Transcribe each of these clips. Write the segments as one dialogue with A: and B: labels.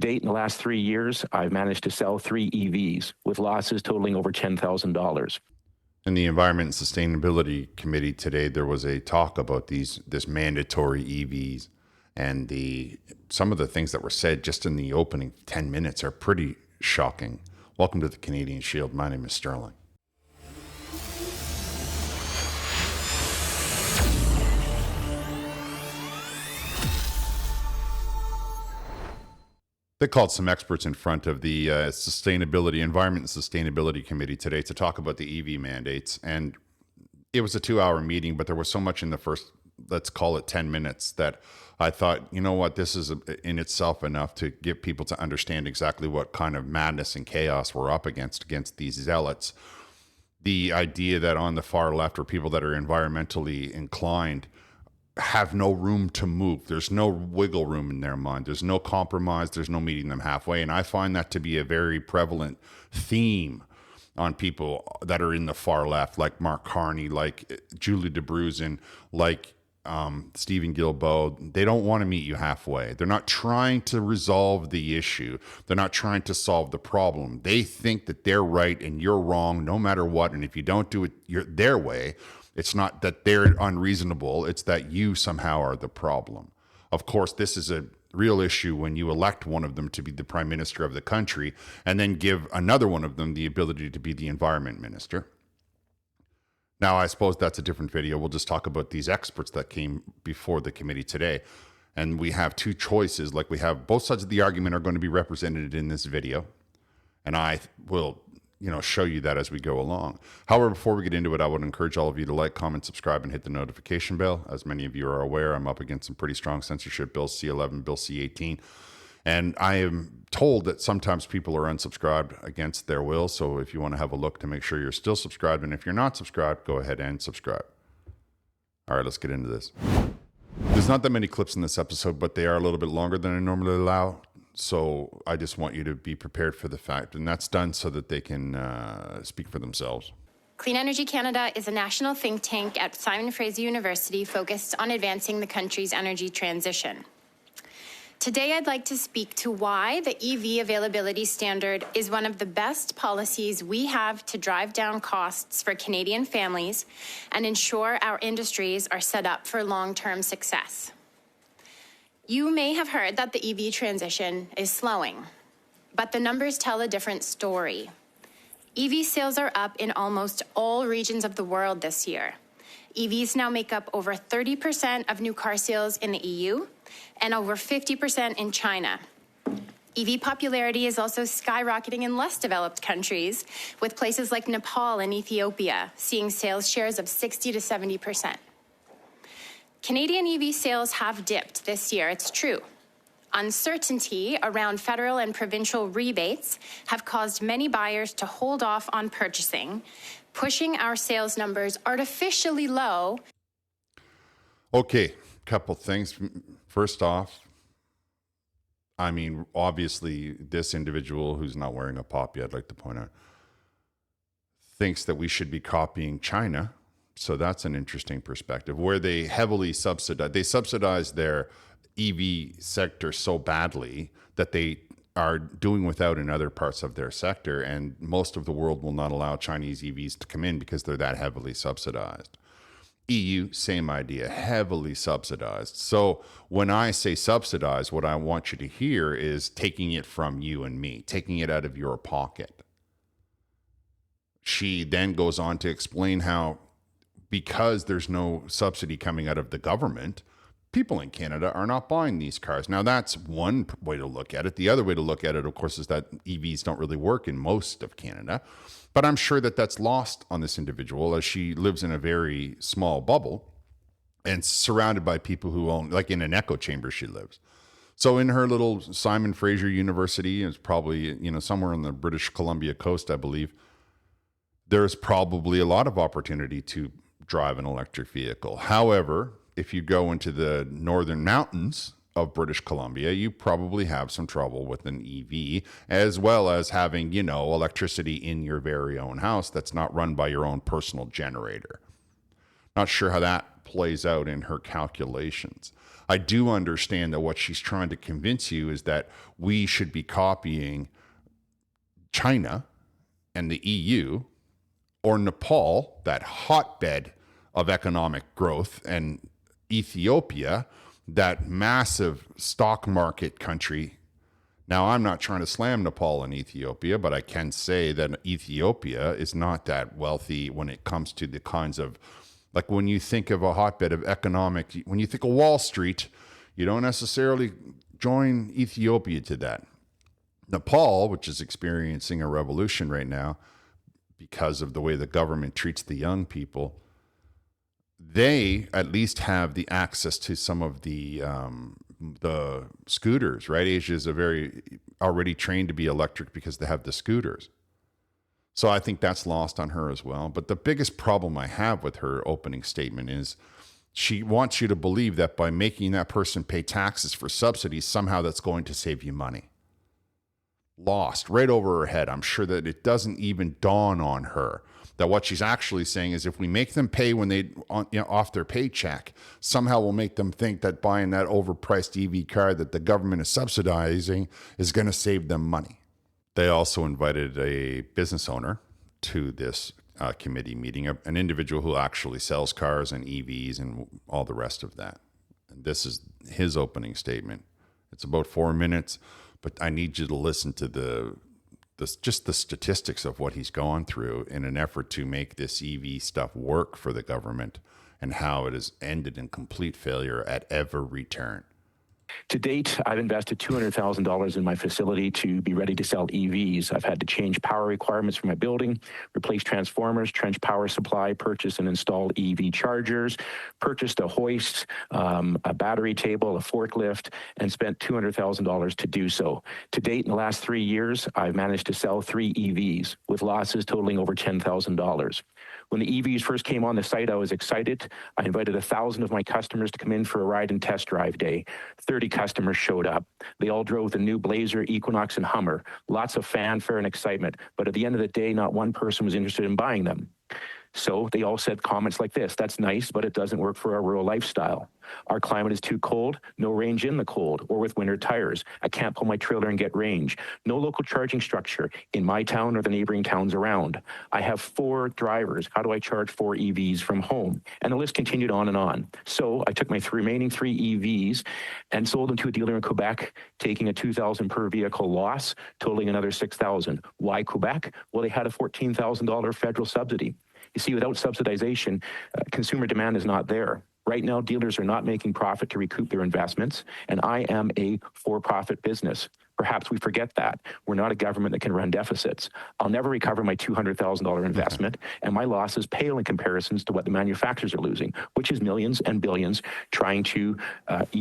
A: date, in the last 3 years, I've managed to sell 3 EVs with losses totaling over $10,000.
B: In the Environment and Sustainability Committee today, there was a talk about this mandatory EVs, and some of the things that were said just in the opening 10 minutes are pretty shocking. Welcome to the Canadian Shield. My name is Sterling. They called some experts in front of the Environment and Sustainability Committee today to talk about the EV mandates. And it was a 2-hour meeting, but there was so much in the first, let's call it 10 minutes, that I thought, you know what, this is in itself enough to get people to understand exactly what kind of madness and chaos we're up against these zealots. The idea that on the far left, or people that are environmentally inclined, have no room to move. There's no wiggle room in their mind. There's no compromise. There's no meeting them halfway. And I find that to be a very prevalent theme on people that are in the far left, like Mark Carney, like Julie DeBruzen, like Stephen Guilbeault. They don't want to meet you halfway. They're not trying to resolve the issue. They're not trying to solve the problem. They think that they're right and you're wrong no matter what. And if you don't do it their way, it's not that they're unreasonable, it's that you somehow are the problem. Of course, this is a real issue when you elect one of them to be the prime minister of the country and then give another one of them the ability to be the environment minister. Now, I suppose that's a different video. We'll just talk about these experts that came before the committee today. And we have two choices. Like, we have both sides of the argument are going to be represented in this video. And I will show you that as we go along. However, before we get into it, I would encourage all of you to like, comment, subscribe, and hit the notification bell. As many of you are aware, I'm up against some pretty strong censorship bills, C11, Bill C18. And I am told that sometimes people are unsubscribed against their will. So if you want to have a look to make sure you're still subscribed, and if you're not subscribed, go ahead and subscribe. All right, let's get into this. There's not that many clips in this episode, but they are a little bit longer than I normally allow. So I just want you to be prepared for the fact, and that's done so that they can speak for themselves.
C: Clean Energy Canada is a national think tank at Simon Fraser University focused on advancing the country's energy transition. Today, I'd like to speak to why the EV availability standard is one of the best policies we have to drive down costs for Canadian families and ensure our industries are set up for long-term success. You may have heard that the EV transition is slowing, but the numbers tell a different story. EV sales are up in almost all regions of the world this year. EVs now make up over 30% of new car sales in the EU and over 50% in China. EV popularity is also skyrocketing in less developed countries, with places like Nepal and Ethiopia seeing sales shares of 60 to 70%. Canadian EV sales have dipped this year, it's true. Uncertainty around federal and provincial rebates have caused many buyers to hold off on purchasing, pushing our sales numbers artificially low.
B: Okay, couple things. First off, obviously, this individual who's not wearing a poppy, I'd like to point out, thinks that we should be copying China. So that's an interesting perspective, where they heavily subsidize their EV sector so badly that they are doing without in other parts of their sector. And most of the world will not allow Chinese EVs to come in because they're that heavily subsidized. EU, same idea, heavily subsidized. So when I say subsidized, what I want you to hear is taking it from you and me, taking it out of your pocket. She then goes on to explain how, because there's no subsidy coming out of the government, people in Canada are not buying these cars. Now, that's one way to look at it. The other way to look at it, of course, is that EVs don't really work in most of Canada. But I'm sure that that's lost on this individual, as she lives in a very small bubble and surrounded by people who own, like in an echo chamber she lives. So in her little Simon Fraser University, it's probably, somewhere on the British Columbia coast, I believe, there's probably a lot of opportunity to drive an electric vehicle. However, if you go into the northern mountains of British Columbia, you probably have some trouble with an EV, as well as having, electricity in your very own house that's not run by your own personal generator. Not sure how that plays out in her calculations. I do understand that what she's trying to convince you is that we should be copying China and the EU, or Nepal, that hotbed of economic growth, and Ethiopia, that massive stock market country. Now, I'm not trying to slam Nepal and Ethiopia, but I can say that Ethiopia is not that wealthy when it comes to the kinds of, like when you think of a hotbed of economic, when you think of Wall Street, you don't necessarily join Ethiopia to that. Nepal, which is experiencing a revolution right now because of the way the government treats the young people, they at least have the access to some of the scooters, right? Asia is already trained to be electric because they have the scooters. So I think that's lost on her as well. But the biggest problem I have with her opening statement is she wants you to believe that by making that person pay taxes for subsidies, somehow that's going to save you money. Lost right over her head. I'm sure that it doesn't even dawn on her that what she's actually saying is if we make them pay when they off their paycheck, somehow we'll make them think that buying that overpriced EV car that the government is subsidizing is going to save them money. They also invited a business owner to this committee meeting, an individual who actually sells cars and EVs and all the rest of that. And this is his opening statement. It's about 4 minutes, but I need you to listen to just the statistics of what he's gone through in an effort to make this EV stuff work for the government and how it has ended in complete failure at every turn.
A: To date, I've invested $200,000 in my facility to be ready to sell EVs. I've had to change power requirements for my building, replace transformers, trench power supply, purchase and install EV chargers, purchased a hoist, a battery table, a forklift, and spent $200,000 to do so. To date, in the last 3 years, I've managed to sell 3 EVs with losses totaling over $10,000. When the EVs first came on the site, I was excited. I invited 1,000 of my customers to come in for a ride and test drive day. 30 customers showed up. They all drove the new Blazer, Equinox, and Hummer. Lots of fanfare and excitement. But at the end of the day, not one person was interested in buying them. So they all said comments like this: that's nice, but it doesn't work for our rural lifestyle. Our climate is too cold, no range in the cold, or with winter tires. I can't pull my trailer and get range. No local charging structure in my town or the neighboring towns around. I have 4 drivers. How do I charge 4 EVs from home? And the list continued on and on. So I took my remaining 3 EVs and sold them to a dealer in Quebec, taking a $2,000 per vehicle loss, totaling another $6,000. Why Quebec? Well, they had a $14,000 federal subsidy. You see, without subsidization, consumer demand is not there. Right now, dealers are not making profit to recoup their investments, and I am a for-profit business. Perhaps we forget that. We're not a government that can run deficits. I'll never recover my $200,000 investment, and my losses pale in comparisons to what the manufacturers are losing, which is millions and billions trying to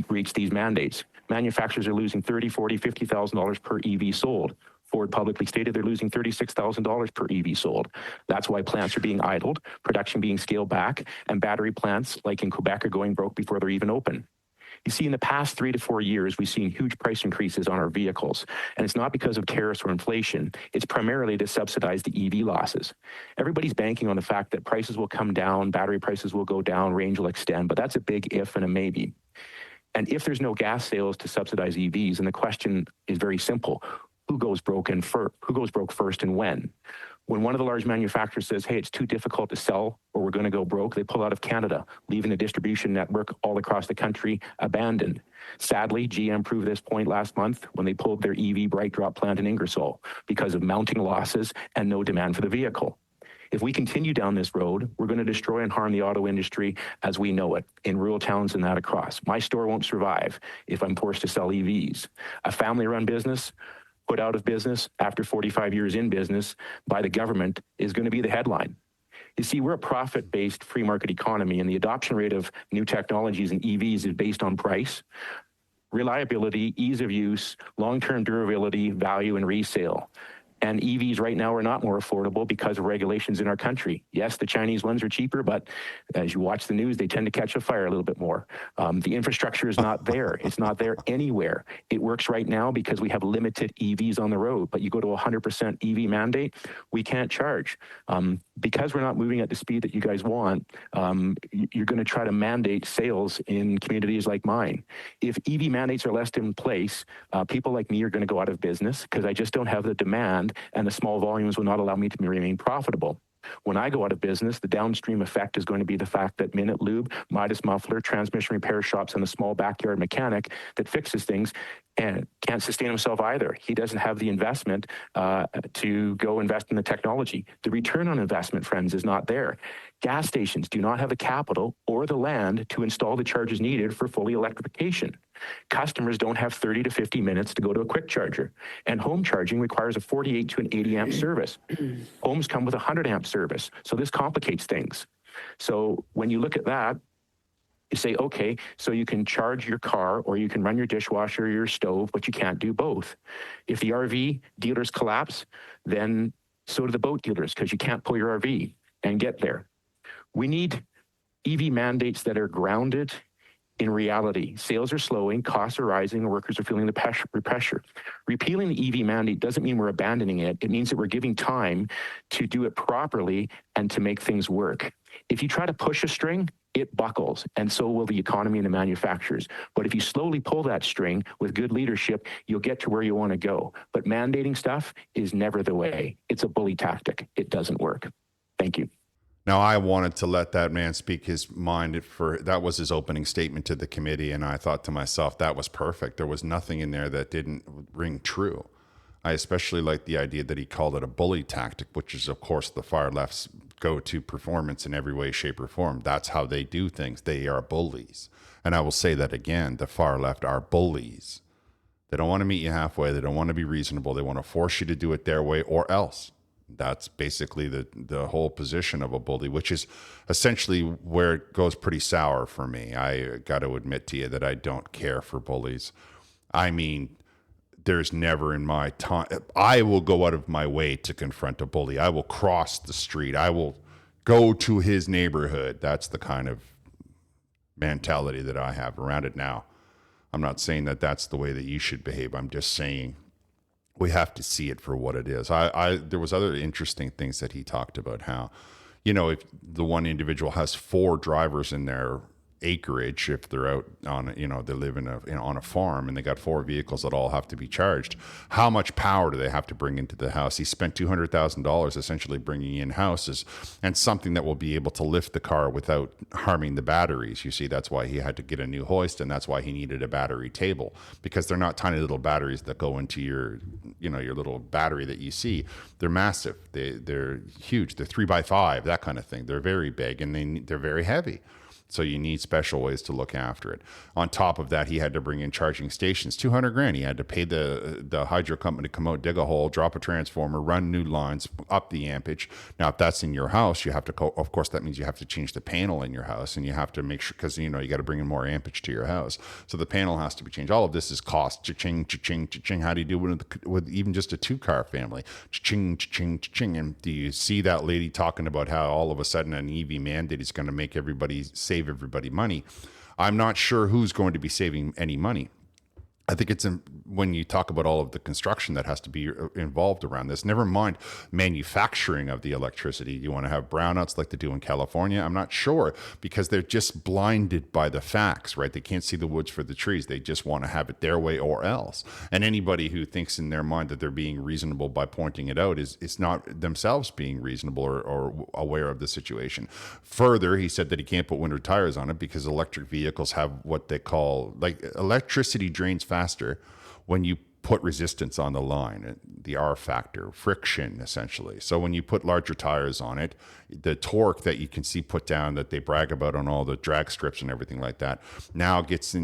A: reach these mandates. Manufacturers are losing $30,000, $40,000, $50,000 per EV sold. Ford publicly stated they're losing $36,000 per EV sold. That's why plants are being idled, production being scaled back, and battery plants like in Quebec are going broke before they're even open. You see, in the past 3 to 4 years, we've seen huge price increases on our vehicles. And it's not because of tariffs or inflation. It's primarily to subsidize the EV losses. Everybody's banking on the fact that prices will come down, battery prices will go down, range will extend, but that's a big if and a maybe. And if there's no gas sales to subsidize EVs, and the question is very simple: who goes broke first and when? When one of the large manufacturers says, hey, it's too difficult to sell or we're going to go broke, they pull out of Canada, leaving the distribution network all across the country abandoned. Sadly, GM proved this point last month when they pulled their EV bright drop plant in Ingersoll because of mounting losses and no demand for the vehicle. If we continue down this road, we're going to destroy and harm the auto industry as we know it in rural towns and that across. My store won't survive if I'm forced to sell EVs. A family-run business put out of business after 45 years in business by the government is going to be the headline. You see, we're a profit-based free market economy, and the adoption rate of new technologies and EVs is based on price, reliability, ease of use, long-term durability, value, and resale. And EVs right now are not more affordable because of regulations in our country. Yes, the Chinese ones are cheaper, but as you watch the news, they tend to catch a fire a little bit more. The infrastructure is not there. It's not there anywhere. It works right now because we have limited EVs on the road, but you go to 100% EV mandate, we can't charge. because we're not moving at the speed that you guys want, you're going to try to mandate sales in communities like mine. If EV mandates are left in place, people like me are going to go out of business because I just don't have the demand, and the small volumes will not allow me to remain profitable. When I go out of business, the downstream effect is going to be the fact that Minute Lube, Midas Muffler, transmission repair shops, and the small backyard mechanic that fixes things and can't sustain himself either. He doesn't have the investment to go invest in the technology. The return on investment, friends, is not there. Gas stations do not have the capital or the land to install the chargers needed for fully electrification. Customers don't have 30 to 50 minutes to go to a quick charger. And home charging requires a 48 to an 80 amp service. Homes come with a 100 amp service. So this complicates things. So when you look at that, you say, okay, so you can charge your car or you can run your dishwasher or your stove, but you can't do both. If the RV dealers collapse, then so do the boat dealers because you can't pull your RV and get there. We need EV mandates that are grounded in reality. Sales are slowing, costs are rising, workers are feeling the pressure. Repealing the EV mandate doesn't mean we're abandoning it. It means that we're giving time to do it properly and to make things work. If you try to push a string, it buckles, and so will the economy and the manufacturers. But if you slowly pull that string with good leadership, you'll get to where you want to go. But mandating stuff is never the way. It's a bully tactic. It doesn't work. Thank you.
B: Now, I wanted to let that man speak his mind. That was his opening statement to the committee, and I thought to myself, that was perfect. There was nothing in there that didn't ring true. I especially like the idea that he called it a bully tactic, which is, of course, the far left's go-to performance in every way, shape, or form. That's how they do things. They are bullies. And I will say that again, the far left are bullies. They don't want to meet you halfway. They don't want to be reasonable. They want to force you to do it their way or else. That's basically the whole position of a bully, which is essentially where it goes pretty sour for me. I got to admit to you that I don't care for bullies. I mean, there's never in my time, I will go out of my way to confront a bully. I will cross the street. I will go to his neighborhood. That's the kind of mentality that I have around it now. I'm not saying that that's the way that you should behave. I'm just saying we have to see it for what it is. There was other interesting things that he talked about, how, if the one individual has 4 drivers in their acreage, if they're out on, they live on a farm and they got 4 vehicles that all have to be charged, how much power do they have to bring into the house? He spent $200,000 essentially bringing in houses and something that will be able to lift the car without harming the batteries. You see, that's why he had to get a new hoist, and that's why he needed a battery table, because they're not tiny little batteries that go into your little battery that you see. They're massive. They're huge. They're 3x5, that kind of thing. They're very big, and they're very heavy. So you need special ways to look after it. On top of that, he had to bring in charging stations, $200,000. He had to pay the hydro company to come out, dig a hole, drop a transformer, run new lines, up the ampage. Now, if that's in your house, you have to, of course, that means you have to change the panel in your house, and you have to make sure, because, you got to bring in more ampage to your house. So the panel has to be changed. All of this is cost. Cha-ching, cha-ching, cha-ching. How do you do it with even just a 2-car family? Cha-ching, cha-ching, cha-ching. And do you see that lady talking about how all of a sudden an EV mandate is going to make everybody save everybody money? I'm not sure who's going to be saving any money. I think it's when you talk about all of the construction that has to be involved around this, never mind manufacturing of the electricity. You want to have brownouts like they do in California? I'm not sure, because they're just blinded by the facts, right? They can't see the woods for the trees. They just want to have it their way or else. And anybody who thinks in their mind that they're being reasonable by pointing it out is not themselves being reasonable or aware of the situation. Further, he said that he can't put winter tires on it because electric vehicles have what they call, like, electricity drains faster when you put resistance on the line, the R factor, friction, essentially. So when you put larger tires on it, the torque that you can see put down that they brag about on all the drag strips and everything like that now gets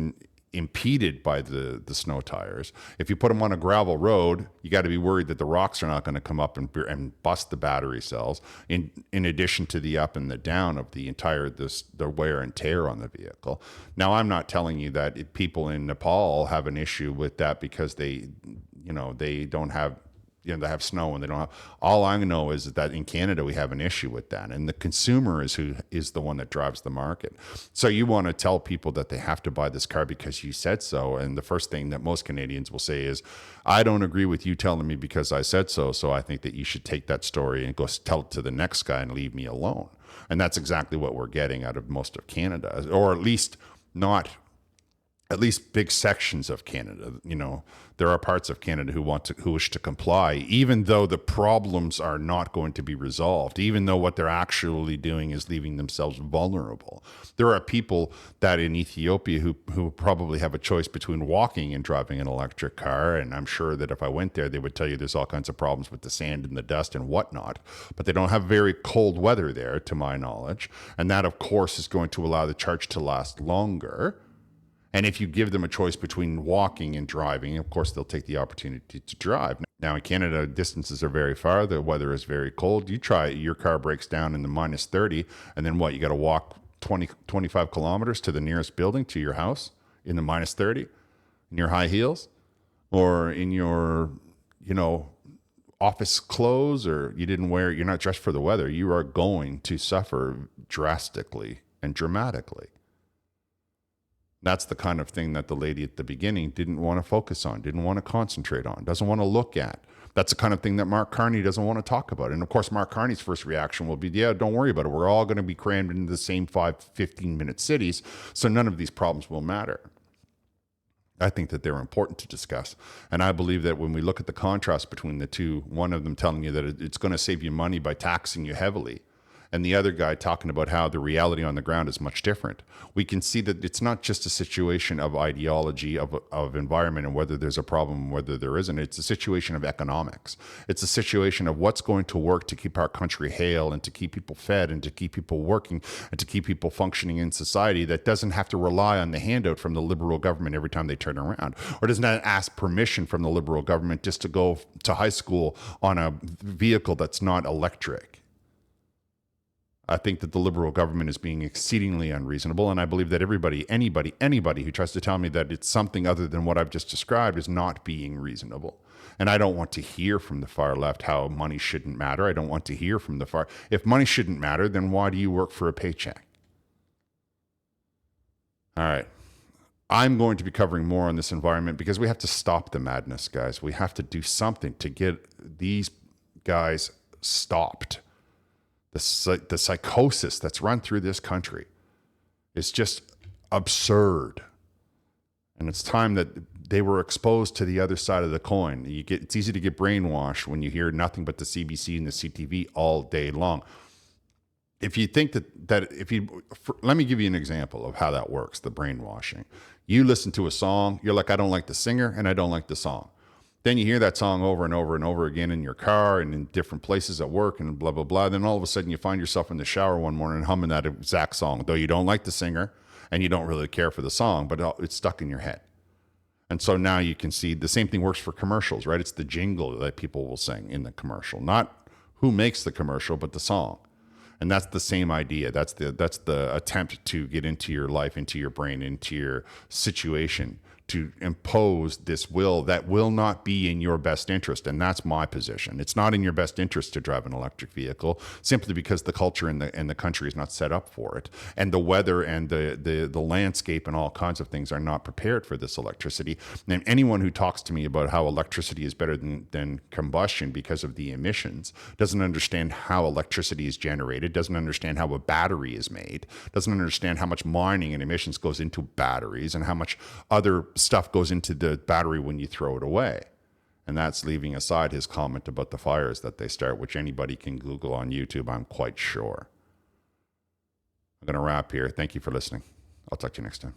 B: impeded by the snow tires. If you put them on a gravel road, you got to be worried that the rocks are not going to come up and bust the battery cells, in addition to the up and the down of the entire the wear and tear on the vehicle. Now, I'm not telling you that people in Nepal have an issue with that because they don't have they have snow and they don't have. All I know is that in Canada we have an issue with that, and the consumer is who is the one that drives the market. So you want to tell people that they have to buy this car because you said so, and the first thing that most Canadians will say is, "I don't agree with you telling me because I said so. So I think that you should take that story and go tell it to the next guy and leave me alone." And that's exactly what we're getting out of most of Canada, or at least not. At least big sections of Canada. There are parts of Canada who wish to comply, even though the problems are not going to be resolved, even though what they're actually doing is leaving themselves vulnerable. There are people that in Ethiopia who probably have a choice between walking and driving an electric car. And I'm sure that if I went there, they would tell you there's all kinds of problems with the sand and the dust and whatnot. But they don't have very cold weather there, to my knowledge. And that, of course, is going to allow the charge to last longer. And if you give them a choice between walking and driving, of course, they'll take the opportunity to drive. Now, in Canada, distances are very far. The weather is very cold. You try it, your car breaks down in the minus 30, and then what? You got to walk 25 kilometers to the nearest building, to your house in the minus 30 in your high heels or in your, office clothes, or you're not dressed for the weather. You are going to suffer drastically and dramatically. That's the kind of thing that the lady at the beginning didn't want to focus on, didn't want to concentrate on, doesn't want to look at. That's the kind of thing that Mark Carney doesn't want to talk about. And of course, Mark Carney's first reaction will be, yeah, don't worry about it. We're all going to be crammed into the same 15-minute cities, so none of these problems will matter. I think that they're important to discuss. And I believe that when we look at the contrast between the two, one of them telling you that it's going to save you money by taxing you heavily, and the other guy talking about how the reality on the ground is much different. We can see that it's not just a situation of ideology, of environment, and whether there's a problem, whether there isn't. It's a situation of economics. It's a situation of what's going to work to keep our country hale and to keep people fed and to keep people working and to keep people functioning in society that doesn't have to rely on the handout from the Liberal government every time they turn around, or does not ask permission from the Liberal government just to go to high school on a vehicle that's not electric. I think that the Liberal government is being exceedingly unreasonable, and I believe that anybody who tries to tell me that it's something other than what I've just described is not being reasonable. And I don't want to hear from the far left how money shouldn't matter. I don't want to hear from the far... If money shouldn't matter, then why do you work for a paycheck? All right. I'm going to be covering more on this environment because we have to stop the madness, guys. We have to do something to get these guys stopped. The psychosis that's run through this country is just absurd. And it's time that they were exposed to the other side of the coin. It's easy to get brainwashed when you hear nothing but the CBC and the CTV all day long. If you think let me give you an example of how that works, the brainwashing. You listen to a song, you're like, I don't like the singer and I don't like the song. Then you hear that song over and over and over again in your car and in different places at work and blah, blah, blah. Then all of a sudden you find yourself in the shower one morning humming that exact song, though you don't like the singer and you don't really care for the song, but it's stuck in your head. And so now you can see the same thing works for commercials, right? It's the jingle that people will sing in the commercial, not who makes the commercial, but the song. And that's the same idea. That's the attempt to get into your life, into your brain, into your situation, to impose this will that will not be in your best interest. And that's my position. It's not in your best interest to drive an electric vehicle simply because the culture and the country is not set up for it. And the weather and the landscape and all kinds of things are not prepared for this electricity. And anyone who talks to me about how electricity is better than combustion because of the emissions doesn't understand how electricity is generated, doesn't understand how a battery is made, doesn't understand how much mining and emissions goes into batteries and how much other stuff goes into the battery when you throw it away. And that's leaving aside his comment about the fires that they start, which anybody can Google on YouTube, I'm quite sure. I'm going to wrap here. Thank you for listening. I'll talk to you next time.